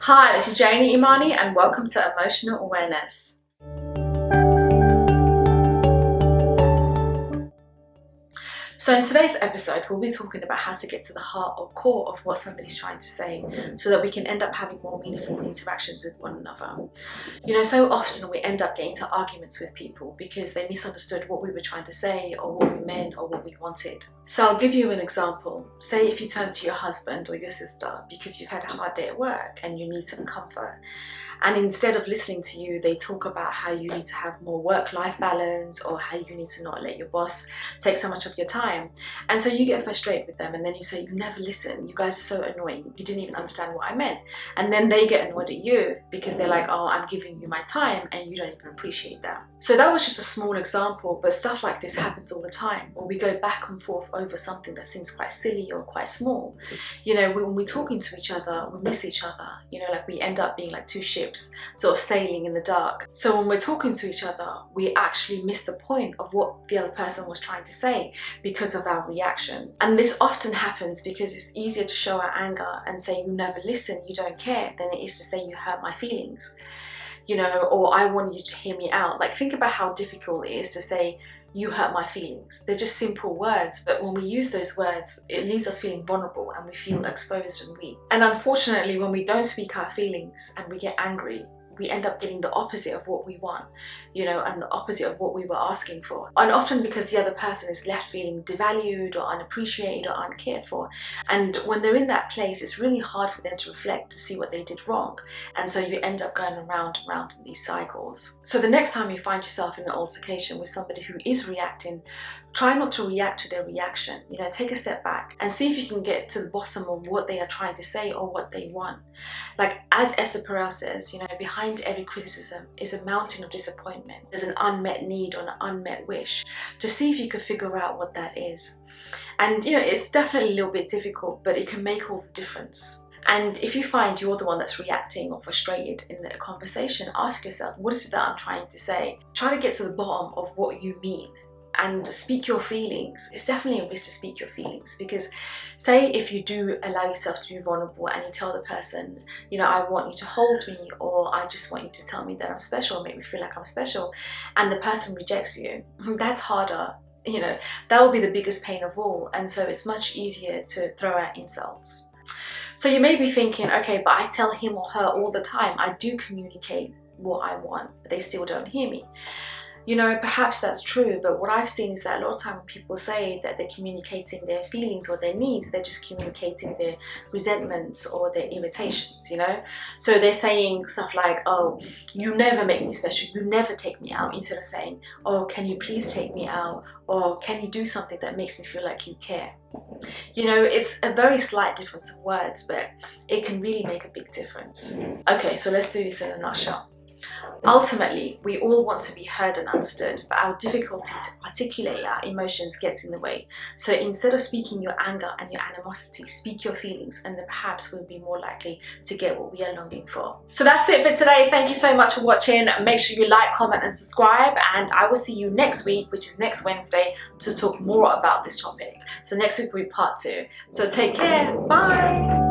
Hi, this is Janey, Imaani, and welcome to Emotional Awareness. So in today's episode, we'll be talking about how to get to the heart or core of what somebody's trying to say so that we can end up having more meaningful interactions with one another. You know, so often we end up getting into arguments with people because they misunderstood what we were trying to say or what we meant or what we wanted. So I'll give you an example. Say if you turn to your husband or your sister because you've had a hard day at work and you need some comfort. And instead of listening to you, they talk about how you need to have more work-life balance or how you need to not let your boss take so much of your time. And so you get frustrated with them and then you say, you never listen, you guys are so annoying, you didn't even understand what I meant. And then they get annoyed at you because they're like, oh, I'm giving you my time and you don't even appreciate that. So that was just a small example, but stuff like this happens all the time, or we go back and forth over something that seems quite silly or quite small. You know, when we're talking to each other, we miss each other, you know, like we end up being like two ships sort of sailing in the dark. So when we're talking to each other, we actually miss the point of what the other person was trying to say because of our reaction. And this often happens because it's easier to show our anger and say you never listen, you don't care, than it is to say you hurt my feelings. You know, or I want you to hear me out. Like, think about how difficult it is to say you hurt my feelings. They're just simple words, but when we use those words, it leaves us feeling vulnerable and we feel exposed and weak. And unfortunately, when we don't speak our feelings and we get angry, we end up getting the opposite of what we want, you know, and the opposite of what we were asking for. And often because the other person is left feeling devalued or unappreciated or uncared for. And when they're in that place, it's really hard for them to reflect to see what they did wrong. And so you end up going around and round in these cycles. So the next time you find yourself in an altercation with somebody who is reacting, try not to react to their reaction. You know, take a step back and see if you can get to the bottom of what they are trying to say or what they want. Like, as Esther Perel says, you know, behind every criticism is a mountain of disappointment. There's an unmet need or an unmet wish. To see if you can figure out what that is. And, you know, it's definitely a little bit difficult, but it can make all the difference. And if you find you're the one that's reacting or frustrated in a conversation, ask yourself, what is it that I'm trying to say? Try to get to the bottom of what you mean. And speak your feelings. It's definitely a risk to speak your feelings, because say if you do allow yourself to be vulnerable and you tell the person, you know, I want you to hold me, or I just want you to tell me that I'm special, make me feel like I'm special, and the person rejects you, that's harder. You know, that will be the biggest pain of all. And so it's much easier to throw out insults. So you may be thinking, okay, but I tell him or her all the time, I do communicate what I want, but they still don't hear me. You know, perhaps that's true, but what I've seen is that a lot of time when people say that they're communicating their feelings or their needs, they're just communicating their resentments or their irritations, you know? So they're saying stuff like, oh, you never make me special, you never take me out, instead of saying, oh, can you please take me out? Or can you do something that makes me feel like you care? You know, it's a very slight difference of words, but it can really make a big difference. Okay, so let's do this in a nutshell. Ultimately, we all want to be heard and understood, but our difficulty to articulate our emotions gets in the way. So instead of speaking your anger and your animosity, speak your feelings, and then perhaps we'll be more likely to get what we are longing for. So that's it for today. Thank you so much for watching. Make sure you like, comment and subscribe, and I will see you next week, which is next Wednesday, to talk more about this topic. So next week will be part 2. So take care. Bye.